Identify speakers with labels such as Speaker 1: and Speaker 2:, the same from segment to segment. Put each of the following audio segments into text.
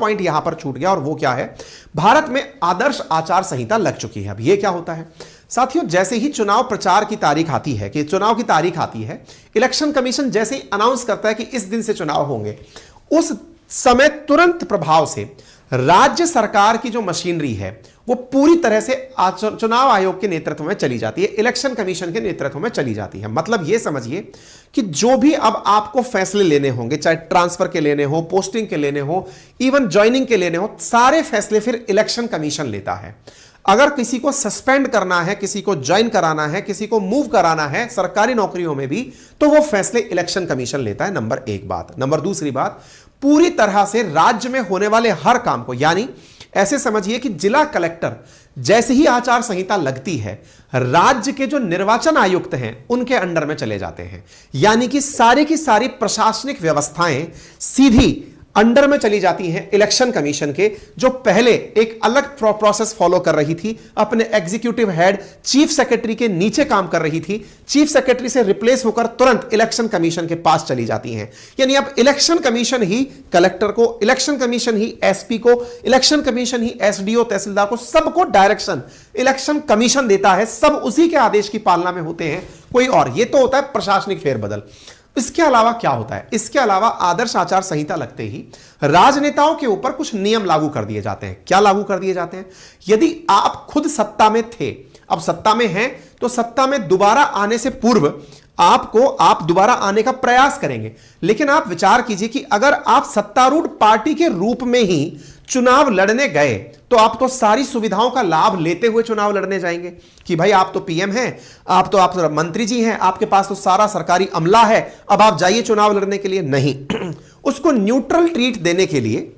Speaker 1: Point यहां पर छूट गया और वो क्या है, भारत में आदर्श आचार संहिता लग चुकी है। अब ये क्या होता है साथियों, जैसे ही चुनाव प्रचार की तारीख आती है, कि चुनाव की तारीख आती है, इलेक्शन कमीशन जैसे ही अनाउंस करता है कि इस दिन से चुनाव होंगे, उस समय तुरंत प्रभाव से राज्य सरकार की जो मशीनरी है वो पूरी तरह से चुनाव आयोग के नेतृत्व में चली जाती है, इलेक्शन कमीशन के नेतृत्व में चली जाती है। मतलब यह समझिए कि जो भी अब आपको फैसले लेने होंगे, चाहे ट्रांसफर के लेने हो, पोस्टिंग के लेने हो, इवन ज्वाइनिंग के लेने हो, सारे फैसले फिर इलेक्शन कमीशन लेता है। अगर किसी को सस्पेंड करना है, किसी को ज्वाइन कराना है, किसी को मूव कराना है सरकारी नौकरियों में भी, तो वो फैसले इलेक्शन कमीशन लेता है। नंबर एक बात। नंबर दूसरी बात, पूरी तरह से राज्य में होने वाले हर काम को, यानी ऐसे समझिए कि जिला कलेक्टर जैसे ही आचार संहिता लगती है, राज्य के जो निर्वाचन आयुक्त हैं उनके अंडर में चले जाते हैं। यानी कि सारी की सारी प्रशासनिक व्यवस्थाएं सीधी अंडर में चली जाती हैं इलेक्शन कमीशन के, जो पहले एक अलग प्रोसेस फॉलो कर रही थी, अपने एग्जीक्यूटिव हेड चीफ सेक्रेटरी के नीचे काम कर रही थी, चीफ सेक्रेटरी से रिप्लेस होकर तुरंत इलेक्शन कमीशन के पास चली जाती हैं। यानी अब इलेक्शन कमीशन ही कलेक्टर को, इलेक्शन कमीशन ही एसपी को, इलेक्शन कमीशन ही एसडीओ तहसीलदार को, सबको डायरेक्शन इलेक्शन कमीशन देता है। सब उसी के आदेश की पालना में होते हैं, कोई और। ये तो होता है प्रशासनिक फेरबदल। इसके अलावा क्या होता है, इसके अलावा आदर्श आचार संहिता लगते ही राजनेताओं के ऊपर कुछ नियम लागू कर दिए जाते हैं। क्या लागू कर दिए जाते हैं? यदि आप खुद सत्ता में थे, अब सत्ता में हैं, तो सत्ता में दोबारा आने से पूर्व आप दोबारा आने का प्रयास करेंगे। लेकिन आप विचार कीजिए कि अगर आप सत्तारूढ़ पार्टी के रूप में ही चुनाव लड़ने गए, तो आप तो सारी सुविधाओं का लाभ लेते हुए चुनाव लड़ने जाएंगे कि भाई आप तो पीएम हैं, आप मंत्री जी हैं, आपके पास तो सारा सरकारी अमला है, अब आप जाइए चुनाव लड़ने के लिए। नहीं, उसको न्यूट्रल ट्रीट देने के लिए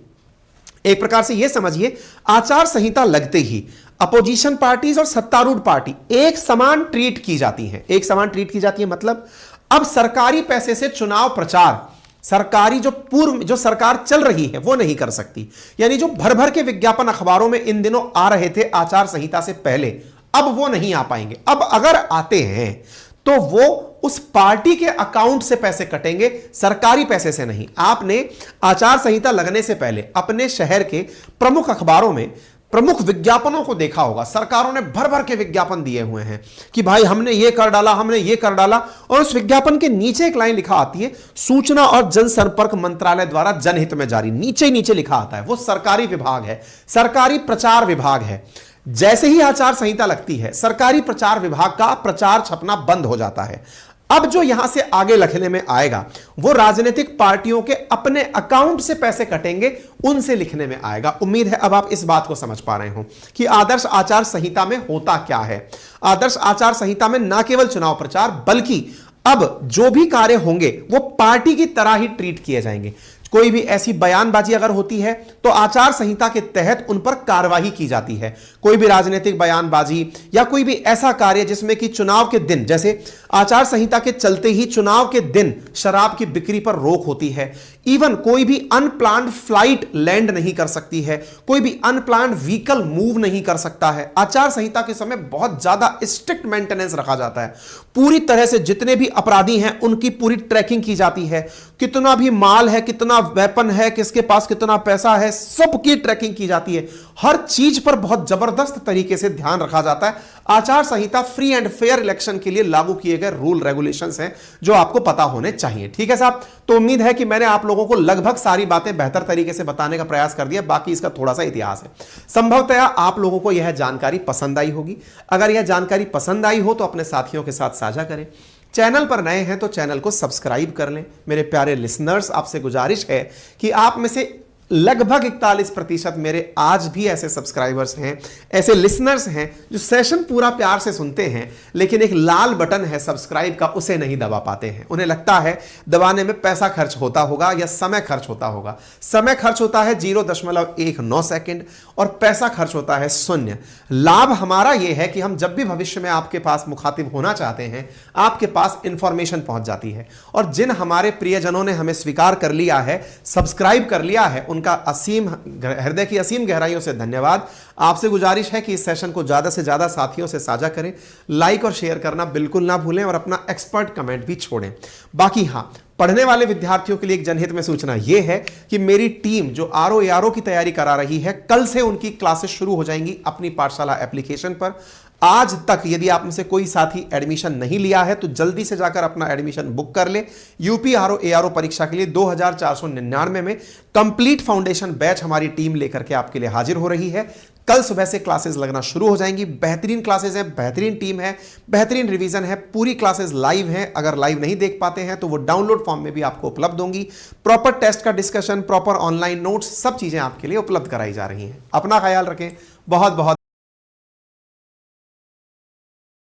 Speaker 1: एक प्रकार से यह समझिए, आचार संहिता लगते ही अपोजिशन पार्टीज और सत्तारूढ़ पार्टी एक समान ट्रीट की जाती हैं। एक समान ट्रीट की जाती है मतलब अब सरकारी पैसे से चुनाव प्रचार सरकारी जो सरकार चल रही है वो नहीं कर सकती। यानी जो भर भर के विज्ञापन अखबारों में इन दिनों आ रहे थे आचार संहिता से पहले, अब वो नहीं आ पाएंगे। अब अगर आते हैं तो वो उस पार्टी के अकाउंट से पैसे कटेंगे, सरकारी पैसे से नहीं। आपने आचार संहिता लगने से पहले अपने शहर के प्रमुख अखबारों में प्रमुख विज्ञापनों को देखा होगा, सरकारों ने भर भर के विज्ञापन दिए हुए हैं कि भाई हमने ये कर डाला, हमने ये कर डाला, और उस विज्ञापन के नीचे एक लाइन लिखा आती है, सूचना और जनसंपर्क मंत्रालय द्वारा जनहित में जारी। नीचे नीचे लिखा आता है, वो सरकारी विभाग है, सरकारी प्रचार विभाग है। जैसे ही आचार संहिता लगती है, सरकारी प्रचार विभाग का प्रचार छपना बंद हो जाता है। अब जो यहां से आगे लिखने में आएगा वो राजनीतिक पार्टियों के अपने अकाउंट से पैसे कटेंगे, उनसे लिखने में आएगा। उम्मीद है अब आप इस बात को समझ पा रहे हो कि आदर्श आचार संहिता में होता क्या है। आदर्श आचार संहिता में ना केवल चुनाव प्रचार, बल्कि अब जो भी कार्य होंगे वो पार्टी की तरह ही ट्रीट किए जाएंगे। कोई भी ऐसी बयानबाजी अगर होती है तो आचार संहिता के तहत उन पर कार्रवाई की जाती है। कोई भी राजनीतिक बयानबाजी या कोई भी ऐसा कार्य जिसमें कि चुनाव के दिन, जैसे आचार संहिता के चलते ही चुनाव के दिन शराब की बिक्री पर रोक होती है। इवन कोई भी अनप्लान्ड फ्लाइट लैंड नहीं कर सकती है, कोई भी अनप्लान्ड व्हीकल मूव नहीं कर सकता है। आचार संहिता के समय बहुत ज्यादा स्ट्रिक्ट मेंटेनेंस रखा जाता है। पूरी तरह से जितने भी अपराधी हैं उनकी पूरी ट्रैकिंग की जाती है, कितना भी माल है, कितना वेपन है, किसके पास कितना पैसा है, सबकी ट्रैकिंग की जाती है। हर चीज पर बहुत जबरदस्त तरीके से ध्यान रखा जाता है। आचार संहिता फ्री एंड फेयर इलेक्शन के लिए लागू किए गए रूल रेगुलेशंस हैं जो आपको पता होने चाहिए। ठीक है साहब, तो उम्मीद है कि मैंने आप लोगों को लगभग सारी बातें बेहतर तरीके से बताने का प्रयास कर दिया। बाकी इसका थोड़ा सा इतिहास है। संभवतया आप लोगों को यह जानकारी पसंद आई होगी। अगर यह जानकारी पसंद आई हो तो अपने साथियों के साथ साझा करें। चैनल पर नए हैं तो चैनल को सब्सक्राइब कर लें। मेरे प्यारे लिसनर्स, आपसे गुजारिश है कि आप में से लगभग 41% मेरे आज भी ऐसे सब्सक्राइबर्स हैं, ऐसे लिसनर्स हैं जो सेशन पूरा प्यार से सुनते हैं, लेकिन एक लाल बटन है सब्सक्राइब का, उसे नहीं दबा पाते हैं। उन्हें लगता है दबाने में पैसा खर्च होता होगा या समय खर्च होता होगा। समय खर्च होता है 0.19 सेकंड और पैसा खर्च होता है 0। लाभ हमारा यह है कि हम जब भी भविष्य में आपके पास मुखातिब होना चाहते हैं, आपके पास इंफॉर्मेशन पहुंच जाती है। और जिन हमारे प्रियजनों ने हमें स्वीकार कर लिया है, सब्सक्राइब कर लिया है, उनका असीम हृदय की असीम गहराइयों से धन्यवाद। आपसे गुजारिश है कि इस सेशन को ज्यादा से ज्यादा साथियों से साझा करें, लाइक और शेयर करना बिल्कुल ना भूलें और अपना एक्सपर्ट कमेंट भी छोड़ें। बाकी हां, पढ़ने वाले विद्यार्थियों के लिए एक जनहित में सूचना यह है कि मेरी टीम जो आरओ एआरओ की तैयारी करा रही है, कल से उनकी क्लासेस शुरू हो जाएंगी अपनी पाठशाला एप्लीकेशन पर। आज तक यदि आप में से कोई साथी एडमिशन नहीं लिया है तो जल्दी से जाकर अपना एडमिशन बुक कर ले। यूपी आरओ एआरओ परीक्षा के लिए 2499 में कंप्लीट फाउंडेशन बैच हमारी टीम लेकर के आपके लिए हाजिर हो रही है। कल सुबह से क्लासेस लगना शुरू हो जाएंगी। बेहतरीन क्लासेस हैं, बेहतरीन टीम है, बेहतरीन रिवीजन है, पूरी क्लासेस लाइव हैं। अगर लाइव नहीं देख पाते हैं तो वो डाउनलोड फॉर्म में भी आपको उपलब्ध होंगी। प्रॉपर टेस्ट का डिस्कशन, प्रॉपर ऑनलाइन नोट्स, सब चीजें आपके लिए उपलब्ध कराई जा रही हैं। अपना ख्याल रखें। बहुत बहुत